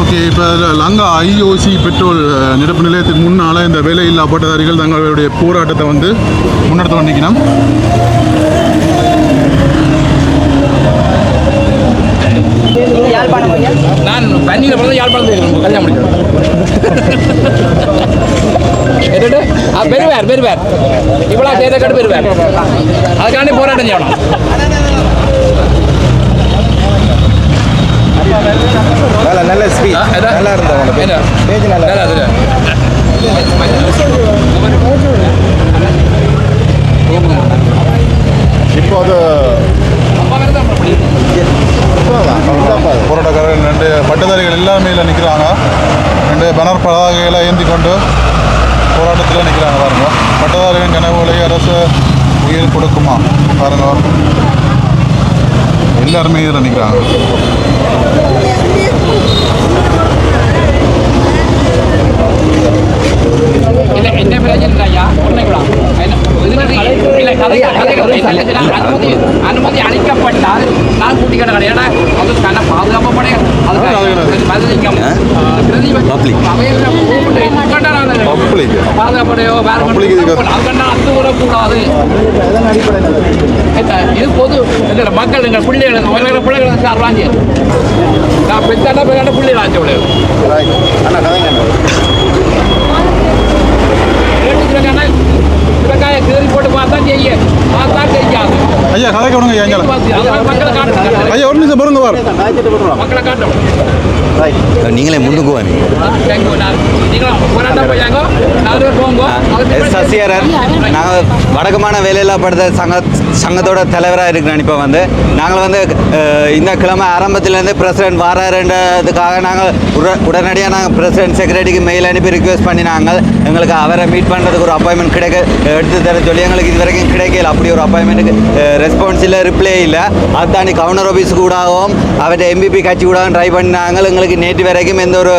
Okay, இப்போ Lanka IOC petrol நிரப்பு நிலையத்துக்கு முன்னால் இந்த வேலையில்லா பட்டதாரிகள் தங்களுடைய போராட்டத்தை வந்து முன்னெடுத்து வந்திக்கணும். நான் பன்னியில் பிறந்த யாழ்ப்பாணம் கல்யாணம் முடிக்கிறேன். பெறுவார் இவ்வளோ தேர்தல் பெறுவார். அதுக்காண்டி போராட்டம் செய்யணும். நல்ல ஸ்பீச் நல்லா இருந்தவங்க பேஜ் நல்லா இப்போ அது போராட்டக்காரர்கள் ரெண்டு பட்டதாரிகள் எல்லாமே இல்லை நிற்கிறாங்க. ரெண்டு பேனர் பதாகைகளை ஏந்தி கொண்டு போராட்டத்தில் நிற்கிறாங்க. பாருங்க, பட்டதாரிகளின் கனவுகளை அரசு உயிர் கொடுக்குமா பாருங்க, எல்லாருமே இதில் நிற்கிறாங்க. என்ன பிரச்சனை ஐயா ஒன்றைங்களா அனுமதி அளிக்கப்பட்டால் நான் கூட்டி கடை ஏன்னா அதுக்கான பாதுகாப்பு படை பாதுகாப்படையோ வேற அதுக்கண்டா அத்து வரக்கூடாது. இது பொது மக்கள் எங்கள் பிள்ளைகளுக்கு பிள்ளைகளுக்கு சார் வாங்கி நான் பெற்றாண்டா பெற்றாண்ட பிள்ளைகள் ஆச்சு விவசாய கீறி போட்டு பார்த்தா செய்ய பார்த்தா செய்யாது. ஐயா கதைக்கு விடுங்க ஐயா, மக்களை காட்டுங்க ஐயா ஒரு நிமிஷம் பாருங்க வார் மக்களை காட்டும். நீங்களே முன்னுக்கு வாங்க. சசியரன் நாங்கள் வடக்குமான வேலையில்லா படுத்த சங்கத்தோட தலைவராக இருக்கிறேன். இப்போ வந்து நாங்கள் வந்து இந்த கிழமை ஆரம்பத்திலேருந்து பிரசிடென்ட் வாராருன்றதுக்காக நாங்கள் உடனடியாக நாங்கள் பிரசிடென்ட் செக்ரட்டரிக்கு மெயில் அனுப்பி ரிக்வெஸ்ட் பண்ணினாங்க. எங்களுக்கு அவரை மீட் பண்ணுறதுக்கு ஒரு அப்பாயின்மெண்ட் எடுத்து தர சொல்லி எங்களுக்கு இது வரைக்கும் கிடைக்கல. அப்படி ஒரு அப்பாயின்மெண்ட்டுக்கு ரெஸ்பான்ஸ் இல்லை, ரிப்ளை இல்லை. அதை தாண்டி கவர்னர் ஆஃபீஸ் கூடவும் அவர்கிட்ட எம்பிபி கட்சி கூடவும் ட்ரை பண்ணாங்க. எங்களுக்கு நேற்று வரைக்கும் எந்த ஒரு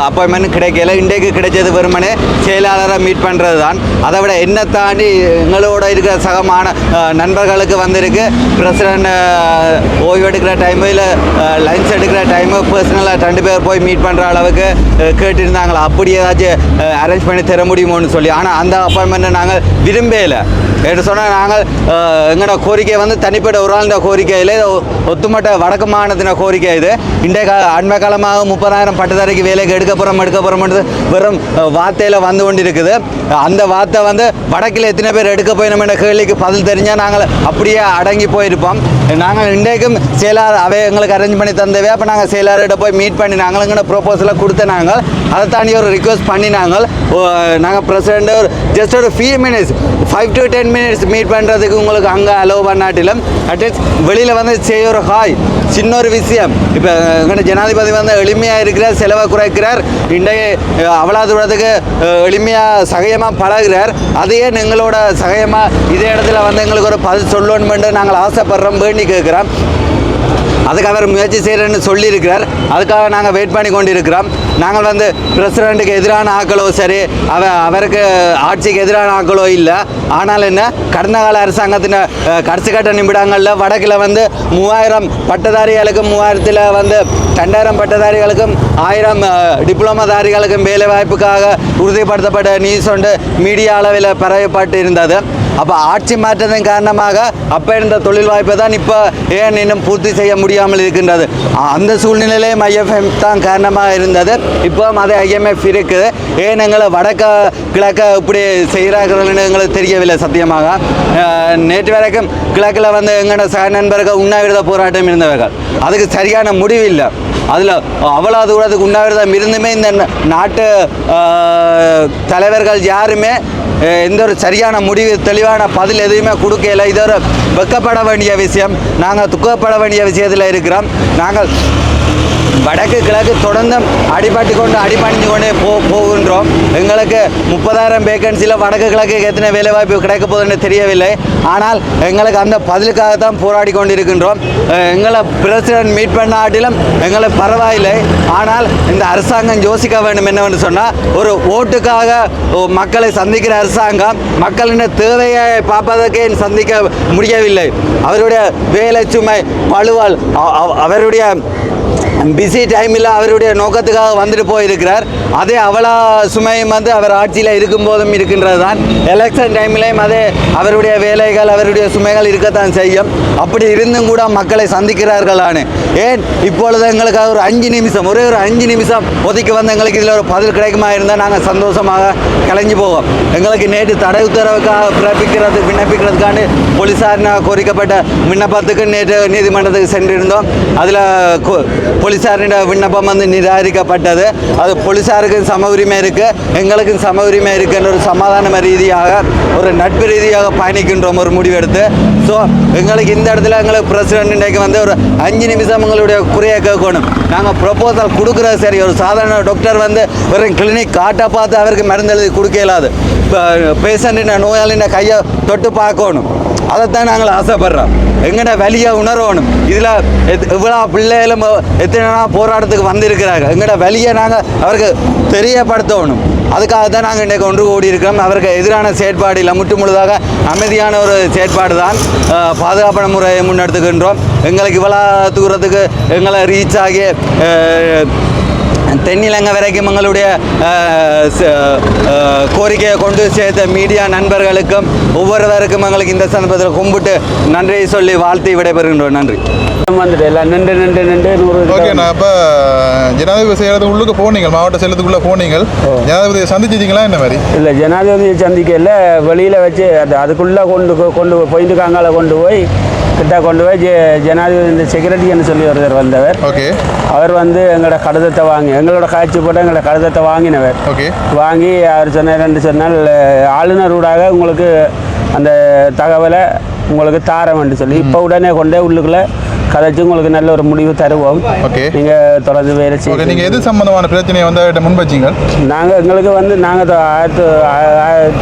அப்பாயின்மெண்ட் கிடைக்கல. இன்றைக்கு கிடைச்சது வெறுமனே செயலாளரை மீட் பண்ணுறது தான். அதை விட என்ன தாண்டி எங்களோட இருக்கிற சகமான நண்பர்களுக்கு வந்திருக்கு பிரசிடென்ட் ஓய்வு எடுக்கிற டைமு இல்லை லஞ்ச் எடுக்கிற டைமு பர்சனலாக 2 பேர் போய் மீட் பண்ணுற அளவுக்கு கேட்டுருந்தாங்களா, அப்படி ஏதாச்சும் அரேஞ்ச் பண்ணி தர முடியுமோன்னு சொல்லி. ஆனால் அந்த அப்பாயின்மெண்ட்டை நாங்கள் விரும்பலை. என்று சொன்னால் நாங்கள் எங்களோட கோரிக்கை வந்து தனிப்பட்ட ஒரு ஆளுட கோரிக்கையில் ஒத்துமொட்ட வடக்கு மாநிலத்தின கோரிக்கை. இது இன்றைய அண்மை காலமாக 30,000 பட்டதாரிக்கு வேலைக்கு எடுக்க போகிறோம் வெறும் வார்த்தையில் வந்து கொண்டு இருக்குது. அந்த வார்த்தை வந்து வடக்கில் எத்தனை பேர் எடுக்க போயினோம் என்ற கேள்விக்கு பதில் தெரிஞ்சால் நாங்கள் அப்படியே அடங்கி போயிருப்போம். நாங்கள் இன்றைக்கும் செயலாளர் அவை எங்களுக்கு அரேஞ்ச் பண்ணி தந்தவே. அப்போ நாங்கள் செயலாளர்கிட்ட போய் மீட் பண்ணி நாங்கள் எங்களோட ப்ரொப்போசலை கொடுத்த நாங்கள் அதை தாண்டி ஒரு ரிக்வெஸ்ட் பண்ணி நாங்கள் பிரசிடென்ட் ஜஸ்ட் ஒரு few minutes 5 to 10 minutes meet பண்ணுறதுக்கு உங்களுக்கு அங்கே அலோவ் பண்ணாட்டிலும் அட்லீஸ்ட் வெளியில் வந்து செய்ய ஒரு ஹாய் சின்ன ஒரு விஷயம். இப்போ எங்களோட ஜனாதிபதி வந்து எளிமையாக இருக்கிறார், செலவை குறைக்கிறார், இன்றைய அவ்வளோ தூரத்துக்கு எளிமையாக சகயமாக பழகிறார். அதையே எங்களோட சகயமாக இதே இடத்துல வந்து எங்களுக்கு ஒரு பதில் சொல்லணுமென்று நாங்கள் ஆசைப்படுறோம், வேண்டி கேட்குறோம். அதுக்கு அவர் முயற்சி செய்கிறேன்னு சொல்லியிருக்கிறார். அதுக்காக நாங்கள் வெயிட் பண்ணி கொண்டு இருக்கிறோம். நாங்கள் வந்து பிரசிடெண்ட்டுக்கு எதிரான ஆக்களோ சரி, அவருக்கு ஆட்சிக்கு எதிரான ஆக்களோ இல்லை. ஆனால் என்ன, கடந்த கால அரசாங்கத்தின் கடைசி கட்ட நிமிடங்களில் வடக்கில் வந்து 3000 பட்டதாரிகளுக்கும் 3000 வந்து 2000 பட்டதாரிகளுக்கும் 1000 டிப்ளமாதாரிகளுக்கும் வேலை வாய்ப்புக்காக உறுதிப்படுத்தப்பட்ட நியூஸ் ஒன்று மீடியா அளவில் பரவப்பட்டு இருந்தது. அப்போ ஆட்சி மாற்றத்தின் காரணமாக அப்போ இருந்த தொழில் வாய்ப்பை தான் இப்போ ஏன் இன்னும் பூர்த்தி செய்ய முடியாமல் இருக்கின்றது. அந்த சூழ்நிலையிலேயும் IMF தான் காரணமாக இருந்தது. இப்போ அது IMF இருக்குது. ஏன் எங்களை கிழக்க இப்படி செய்கிறார்கள்னு எங்களுக்கு தெரியவில்லை சத்தியமாக. நேற்று வரைக்கும் கிழக்கில் வந்து எங்களோட சக நண்பர்கள் உண்ணாவிரத போராட்டம் இருந்தவர்கள் அதுக்கு சரியான முடிவு இல்லை அதில் அவ்வளோ தூரத்துக்கு உண்ணாவிரதம் இருந்துமே இந்த நாட்டு தலைவர்கள் யாருமே எந்த ஒரு சரியான முடிவு தெளிவான பதில் எதுவுமே கொடுக்கல. இது ஒரு வெக்கப்பட வேண்டிய விஷயம். நாங்கள் துக்கப்பட வேண்டிய விஷயத்தில் இருக்கிறோம். நாங்கள் வடக்கு கிழக்கு தொடர்ந்து அடிபட்டு கொண்டே போகின்றோம். எங்களுக்கு 30,000 வேகன்சியில் வடக்கு கிழக்கு எத்தனை வேலைவாய்ப்பு கிடைக்க போகுதுன்னு தெரியவில்லை. ஆனால் எங்களுக்கு அந்த பதிலுக்காகத்தான் போராடி கொண்டிருக்கின்றோம். எங்களை பிரசிடென்ட் மீட் பண்ண ஆட்டிலும் எங்களுக்கு பரவாயில்லை. ஆனால் இந்த அரசாங்கம் யோசிக்க வேண்டும் என்னவென்று சொன்னால், ஒரு ஓட்டுக்காக மக்களை சந்திக்கிற அரசாங்கம் மக்களின் தேவையை பார்ப்பதற்கே சந்திக்க முடியவில்லை. அவருடைய வேலை சுமை பழுவால் அவருடைய பிஸி டைமில் அவருடைய நோக்கத்துக்காக வந்துட்டு போயிருக்கிறார். அதே அவளா சுமையும் வந்து அவர் ஆட்சியில் இருக்கும்போதும் இருக்கின்றது தான். எலெக்ஷன் டைம்லேயும் அதே அவருடைய வேலைகள் அவருடைய சுமைகள் இருக்கத்தான் செய்யும். அப்படி இருந்தும் கூட மக்களை சந்திக்கிறார்களானு. ஏன் இப்பொழுது எங்களுக்காக ஒரு 5 நிமிஷம் ஒரே ஒரு 5 நிமிஷம் ஒதுக்கி வந்து எங்களுக்கு இதில் ஒரு பதில் கிடைக்குமா இருந்தால் நாங்கள் சந்தோஷமாக கலைஞ்சு போவோம். எங்களுக்கு நேற்று தடை உத்தரவுக்காக விண்ணப்பிக்கிறதுக்காண்டு போலீஸார் கோரிக்கப்பட்ட விண்ணப்பத்துக்கு நேற்று நீதிமன்றத்துக்கு சென்றிருந்தோம். அதில் போலீஸாரின் விண்ணப்பம் வந்து நிராகரிக்கப்பட்டது. அது போலீஸாருக்கும் சம உரிமை இருக்குது, எங்களுக்கும் சம உரிமை இருக்குன்ற ஒரு சமாதான ரீதியாக ஒரு நட்பு ரீதியாக பயணிக்கின்றோம் ஒரு முடிவெடுத்து. ஸோ எங்களுக்கு இந்த இடத்துல எங்களுக்கு பிரசிடென்ட் இன்றைக்கு வந்து ஒரு 5 நிமிஷம் எங்களுடைய குறையை கேட்கணும். நாங்கள் ப்ரொப்போசல் கொடுக்குறது சரி. ஒரு சாதாரண டாக்டர் வந்து வெறும் கிளினிக் காட்டை பார்த்து அவருக்கு மருந்து எழுதி கொடுக்க இயலாது. பேஷண்ட்டின் நோயாளின கையை தொட்டு பார்க்கணும். அதைத்தான் நாங்கள் ஆசைப்படுறோம். எங்கட வலியை உணரணும். இதில் இவ்வளோ பிள்ளைகளும் எத்தனை போராட்டத்துக்கு வந்திருக்கிறாங்க. எங்கட வலியை நாங்கள் அவருக்கு தெரியப்படுத்தணும். அதுக்காக தான் நாங்கள் இன்றைக்கு ஒன்று கூடி இருக்கிறோம். அவருக்கு எதிரான செயற்பாடு இல்லை, முற்று முழுதாக அமைதியான ஒரு செயற்பாடு தான். பாதுகாப்பான முறையை முன்னெடுத்துக்கின்றோம். எங்களுக்கு இவ்வளோ தூரத்துக்கு எங்களை ரீச் ஆகி தென்னிலங்கை வரைக்கும் எங்களுடைய கோரிக்கையை கொண்டு சேர்த்த மீடியா நண்பர்களுக்கும் ஒவ்வொருவருக்கும் எங்களுக்கு இந்த சந்தர்ப்பத்தில் கும்பிட்டு நன்றியை சொல்லி வாழ்த்தி விடைபெறுகின்றோம். நன்றி. வந்துட்டு எல்லாம் நின்று 100. ஓகே, நான் இப்போ ஜனாதிபதி செய்கிறது உள்ளுக்கு போனீங்க, மாவட்ட செயலத்துக்குள்ளே போனீங்க. ஜனாதிபதியை சந்திச்சிட்டிங்களா என்ன மாதிரி? இல்லை, ஜனாதிபதியை சந்திக்கல. வெளியில் வச்சு அதுக்குள்ளே கொண்டு போயிட்டுக்காங்கால கொண்டு போய் ஜனாதிபதி இந்த செக்ரட்டரின்னு சொல்லி ஒருத்தர் வந்தவர். ஓகே. அவர் வந்து எங்களோட கடிதத்தை எங்களோட காட்சி போட்டு எங்களோட கடிதத்தை வாங்கினவர். ஓகே. வாங்கி அவர் சொன்னார் ஆளுநர் ஊடாக உங்களுக்கு அந்த தகவலை உங்களுக்கு தாரம்னு சொல்லி இப்போ உடனே கொண்டே உள்ளுக்குள்ளே கதைச்சு உங்களுக்கு நல்ல ஒரு முடிவு தருவோம். ஓகே. நீங்கள் தொடர்ந்து வேலை செய்ய. நீங்கள் எது சம்பந்தமான பிரச்சனையை வந்து முன்வச்சிங்க? எங்களுக்கு வந்து நாங்கள்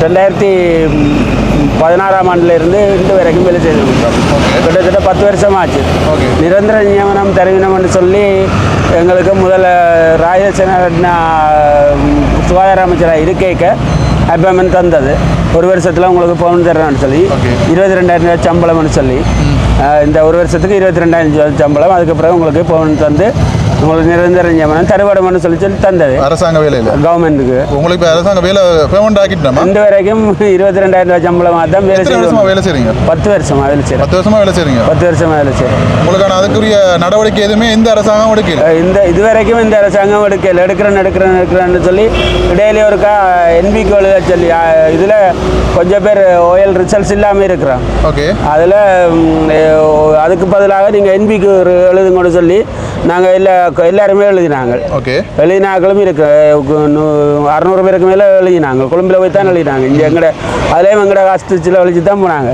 2016ஆம் ஆண்டிலிருந்து இன்று வரைக்கும் வேலை செய்திருக்கிறோம். கிட்டத்தட்ட 10 வருஷம் ஆச்சு. நிரந்தர நியமனம் தருவினம்னு சொல்லி எங்களுக்கு முதல்ல ராஜசேனா சுகாதார அமைச்சராக இருக்கைக்க அப்பாயின்மெண்ட் தந்தது. 1 வருஷத்தில் உங்களுக்கு பவுன் தரணும்னு சொல்லி 22,000 சம்பளம்னு சொல்லி இந்த 1 வருஷத்துக்கு 22,000 சம்பளம். அதுக்கு பிறகு உங்களுக்கு பவுன் தந்து உங்களுக்கு நிரந்தர நியமனம் தருவடம்னு சொல்லி தந்தது அரசாங்க வேலையில் கவர்மெண்ட்டுக்கு. உங்களுக்கு அரசாங்க வேலை பேமெண்ட் ஆக்கிட்டோம். இந்த வரைக்கும் 22,000 சம்பளமாக தான் வேலை செய்யுங்க. 10 வருஷமாக வேலை செய்யுங்க. 10 வருஷமாக வேலை செய்யுங்க. 10 வருஷமாக வேலை செய்யுங்க. உங்களுக்கான அதுக்குரிய நடவடிக்கை எதுவுமே இந்த அரசாங்கம் எடுக்கல. இதுவரைக்கும் இந்த அரசாங்கம் எடுக்கிறேன்னு சொல்லி இடையிலே ஒருக்கா என்பிக்கு எழுத சொல்லி இதில் கொஞ்சம் பேர் ஓஎல் ரிசல்ட்ஸ் இல்லாமல் இருக்கிறோம். ஓகே. அதில் அதுக்கு பதிலாக நீங்கள் என்பிக்கு எழுதுங்கன்னு சொல்லி நாங்கள் எல்லாருமே எழுதினாங்க. ஓகே. எழுதினாக்களும் இருக்கு. 600 பேருக்கு மேலே எழுதினாங்க. கொழும்பில் போய் தான் எழுதினாங்க. இங்கே எங்கட அதுலேயும் எங்கட ஹாஸ்பிட்டலில் எழுதி தான் போனாங்க.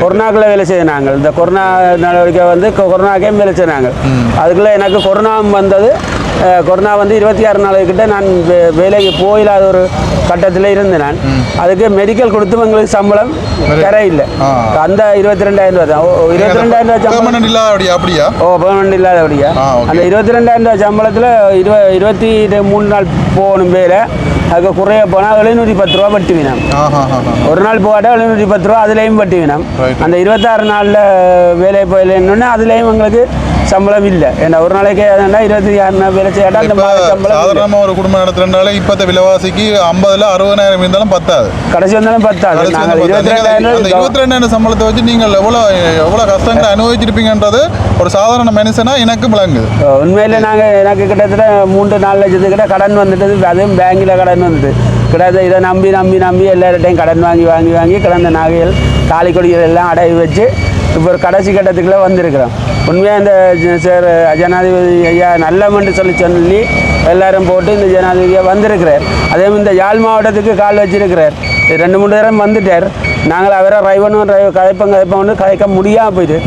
கொரோனாக்கில் வேலை செய்தாங்க. இந்த கொரோனா நடவடிக்கை வந்து கொரோனாக்கே வேலை செய்தாங்க. அதுக்குள்ளே எனக்கு கொரோனா வந்தது. கொரோனா வந்து 26 நாளுக்கிட்ட நான் வேலைக்கு போயில்லாத ஒரு கட்டத்தில் இருந்தேன். நான் அதுக்கு மெடிக்கல் கொடுத்து எங்களுக்கு சம்பளம் தர இல்லை. அந்த 22,000 ரூபா தான். 22,000 ரூபா சம்பளம் அப்படியா? பெர்மனண்ட் இல்லாத அப்படியா? அந்த 22,000 ரூபா சம்பளத்தில் 23 நாள் போகணும் வேலை. அதுக்கு குறைய போனால் 710 ரூபா வட்டி வீணம். ஒரு நாள் போகாட்டா 710 ரூபா அதுலேயும் வட்டி வீணம். அந்த 26 நாளில் வேலை போயிலன்னு அதுலேயும் எங்களுக்கு சம்பளம் இல்லை. ஏன்னா ஒரு நாளைக்கு 26 நாள் வேலை செய்யாட்டா அந்த சம்பளம். சாதாரணமாக ஒரு குடும்பம் நடத்துறதுனால இப்போத்த விலைவாசிக்கு 50,000 60,000 இருந்தாலும் பத்தாது. கடைசி வந்தாலும் பத்தாது. 22,000 சம்பளத்தை வச்சு நீங்கள் எவ்வளோ கஷ்டங்களை அனுபவிச்சிருப்பீங்கன்றது ஒரு சாதாரண மனுஷனா எனக்கு விளங்குது. உண்மையில எனக்கு கிட்டத்தட்ட 3-4 லட்சத்துக்கிட்ட கடன் வந்துட்டது. அதுவும் பேங்கில் கடன் வந்துட்டு கிட்டத்தட்ட இதை நம்பி எல்லார்டையும் கடன் வாங்கி கிடந்த நகைகள் தாலி கொடிகள் எல்லாம் அடகு வச்சு இப்போ ஒரு கடைசி கட்டத்துக்குள்ளே வந்திருக்கிறோம். உண்மையாக இந்த சார் ஜனாதிபதி ஐயா நல்லமன்று சொல்லி எல்லாரும் போட்டு இந்த ஜனாதிபதியாக வந்திருக்கிறார். அதே மாதிரி இந்த யாழ் மாவட்டத்துக்கு கால் வச்சிருக்கிறார். 2-3 தடவை வந்துட்டார். நாங்கள் அவரை கதைப்பம் கதைக்க முடியாமல் போயிட்டு.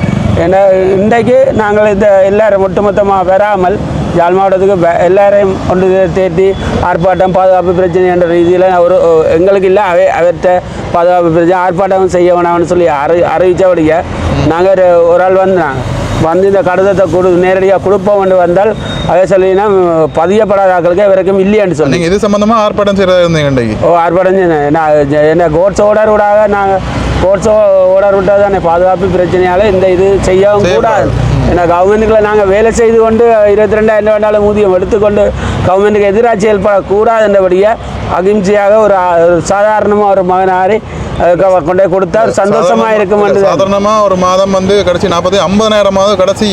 ஏன்னா இன்றைக்கு நாங்கள் இந்த எல்லாரும் ஒட்டுமொத்தமாக வராமல் யாழ் மாவட்டத்துக்கு எல்லாரையும் கொண்டு தேட்டி ஆர்ப்பாட்டம் பாதுகாப்பு பிரச்சனை என்ற ரீதியில் ஒரு எங்களுக்கு இல்லை அவர்கிட்ட பாதுகாப்பு பிரச்சனை ஆர்ப்பாட்டம் செய்ய வேணாம்னு சொல்லி அறிவித்தபடியே நாங்கள் ஒரு ஆள் வந்து இந்த கடிதத்தை நேரடியாக கொடுப்போம் என்று வந்தால் அதை சொல்லினா பதியப்படாத ஆக்களுக்கு வரைக்கும் இல்லையான்னு சொல்லி இது சம்பந்தமாக ஆர்ப்பாட்டம் செய்கிறதா இருந்தீங்க? ஆர்ப்பாட்டம் என்ன கோட்ஸ் ஓடர் விடாத நாங்கள் கோட்ஸ் ஓடர் விட்டால் தானே பாதுகாப்பு பிரச்சனையால் இந்த இது செய்யவும் கூடாது. ஏன்னா கவர்மெண்ட்டுக்குள்ள நாங்கள் வேலை செய்து கொண்டு 22,000 வேண்டாலும் ஊதியம் எடுத்துக்கொண்டு கவர்மெண்ட்டுக்கு எதிராக செயல்படக்கூடாது என்றபடியே அகிம்சையாக ஒரு சாதாரணமாக ஒரு மகனாரி கொண்டே கொடுத்தா சந்தோஷமாக இருக்கும். சாதாரணமாக ஒரு மாதம் வந்து கடைசி 40,000-50,000 கடைசி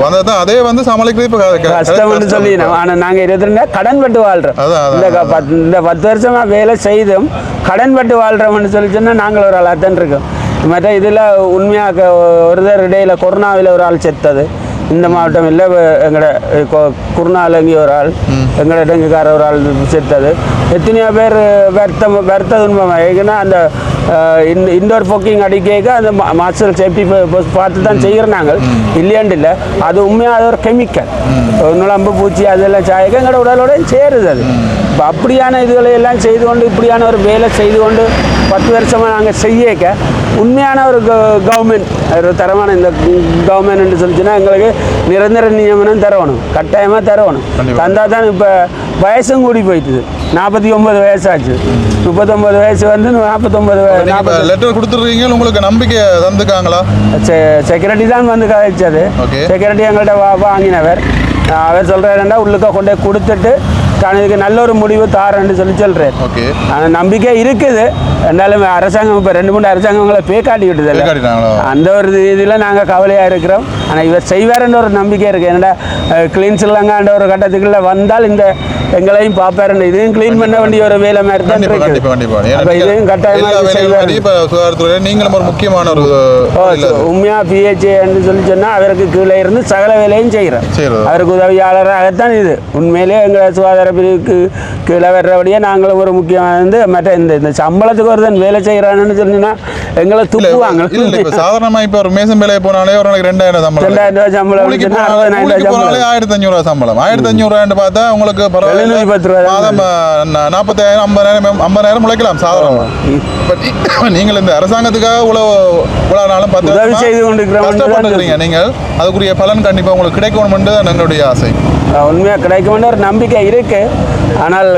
வந்தது தான். அதே வந்து சமாளிக்கிறது இப்போ கஷ்டம்னு சொல்லி ஆனால் நாங்கள் 22 கடன் பட்டு வாழ்கிறோம். இந்த 10 வருஷமாக வேலை செய்தும் கடன் பட்டு வாழ்கிறோம்னு சொல்லி சொன்னால் நாங்கள் ஒரு ஆளாக தான் இருக்கோம். மற்ற இதில் உண்மையாக ஒருத்தர் இடையில் கொரோனாவில் ஒரு ஆள் செத்தது இந்த மாவட்டம் இல்லை. எங்களோட குருநாலங்கி ஒரு ஆள், எங்களோட டெங்குக்கார ஒரு ஆள் செத்தது. எத்தனையோ பேர் வருத்தது உண்மையாக. ஏன்னா அந்த இன்டோர் ஃபோக்கிங் அடிக்க அந்த மாஸ்டர் சேஃப்டி பார்த்து தான் செய்கிறோம் நாங்கள், இல்லையாண்டு இல்லை. அது உண்மையாக அது ஒரு கெமிக்கல், நுழம்பு பூச்சி அதெல்லாம் சாயக்க எங்களோட உடலோட சேருது. அது இப்போ அப்படியான இதுகளை எல்லாம் செய்து கொண்டு இப்படியான ஒரு வேலை செய்து கொண்டு 10 வருஷமாக நாங்கள் செய்யக்க உண்மையான ஒரு கவர்மெண்ட் ஒரு தரமான இந்த கவர்மெண்ட் சொல்லிச்சுன்னா எங்களுக்கு நிரந்தர நியமனம் தரணும், கட்டாயமாக தரணும். தந்தால் தான் இப்போ வயசும் கூடி போயிட்டுது. 49 வயசாச்சு, 39 வயசு வந்து 49 லெட்டர் கொடுத்துருக்கீங்க. உங்களுக்கு நம்பிக்கை தந்துக்காங்களா? செக்யூரிட்டி தான் வந்து கதைச்சது. செக்யூரிட்டி எங்கள்கிட்ட வாங்கினவர். அவர் சொல்கிறாருன்னா உள்ளுக்க கொண்டே கொடுத்துட்டு நான் இதுக்கு நல்ல ஒரு முடிவு தாரேன்னு சொல்கிறேன். அந்த நம்பிக்கை இருக்குது. இருந்தாலும் அரசாங்கம் இப்போ 2-3 அரசாங்கங்களை காட்டி விட்டுதில்லை. அந்த ஒரு இதில் நாங்கள் கவலையாக இருக்கிறோம். ஆனால் இவர் செய்வார்ன்ற ஒரு நம்பிக்கை இருக்குது. என்னடா கிளீன் ஸ்ரீலங்கான்ற ஒரு கட்டத்துக்குள்ளே வந்தால் இந்த எங்களையும் பார்ப்பாருன்னு இதையும் க்ளீன் பண்ண வேண்டிய ஒரு வேலை மாதிரி தான் இருக்குது. அப்போ இதையும் கட்டாயமாக நீங்களும் ஒரு முக்கியமான ஒரு உண்மையாக பிஹெச்ஏன்னு சொல்லி சொன்னால் அவருக்கு கீழே இருந்து சகல வேலையும் செய்கிறோம். அவருக்கு உதவியாளராகத்தான் இது. உண்மையிலே எங்கள் சுகாதார பிரிவுக்கு கீழே வர்றபடியே நாங்களும் ஒரு முக்கியமான மற்ற இந்த சம்பளத்துக்கு ஒருத்தன் வேலை செய்கிறான்னு சொன்னீங்கன்னா எங்களை துப்புவாங்க. சாதாரணமாக இப்போ ஒரு மேசம் வேலையை போனாலே ஒரு நாளைக்கு 2,000 சம்பளம், 2,000 சம்பளம், 1,500 சம்பளம். 1,500 பார்த்தா உங்களுக்கு 710 ரூபா மாதம் 40,000 50,000 முளைக்கலாம் சாதாரணமாக. நீங்கள் இந்த அரசாங்கத்துக்காக இவ்வளோ நாளும் உதவி செய்து கொண்டிருக்கிறீங்க. நீங்கள் அதுக்குரிய பலன் கண்டிப்பாக உங்களுக்கு கிடைக்கணும் என்று என்னுடைய ஆசை. உண்மையாக கிடைக்கும்னு ஒரு நம்பிக்கை இருக்குது. ஆனால்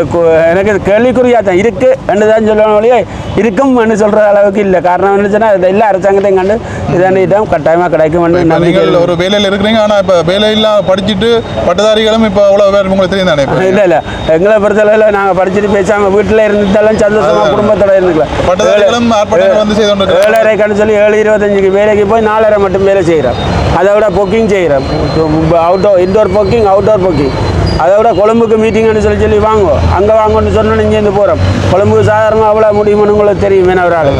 எனக்கு கேள்விக்குறியாக தான் இருக்குது என்று தான் சொல்லணும் ஒழிய இருக்கும் என்று சொல்கிற அளவுக்கு இல்லை. காரணம் என்ன சொன்னால் எல்லா அரசாங்கத்தையும் கண்டு இதாண்டிட்டோம் கட்டாயமாக கிடைக்கும் நம்பிக்கை. ஒரு வேலையில் இருக்கிறீங்க, ஆனால் இப்போ வேலையில்லாம் படிச்சுட்டு பட்டதாரிகளும் இப்போ அவ்வளோ பேர் உங்களுக்கு தெரியும் தானே? இல்லை எங்களை பொறுத்தளவில் நாங்கள் படிச்சுட்டு பேசாமல் வீட்டில் இருந்துட்டாலும் சந்தோஷமாக குடும்பத்தோடு இருந்துக்கலாம். பட்டதாரிகளும் வந்து செய்து கொண்டு 7:30 சொல்லி 7:25 வேலைக்கு போய் 4:30 மட்டும் வேலை செய்கிறோம். அதை விட பொக்கிங் செய்கிறோம். Indoor booking, outdoor booking. அதை விட கொழும்புக்கு மீட்டிங்னு சொல்லி வாங்குவோம். அங்கே வாங்கன்னு சொன்னோன்னு இங்கேருந்து போகிறோம். கொழும்புக்கு சாதாரணமாக அவ்வளோ முடியும்னு உங்களுக்கு தெரியும். வேணவரால்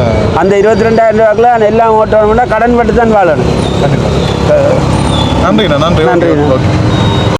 அந்த 22,000 ரூபாய்க்குள்ள எல்லாம் ஓட்டணும்னா கடன் பட்டு தான் வாழணும். நன்றி. நன்றி.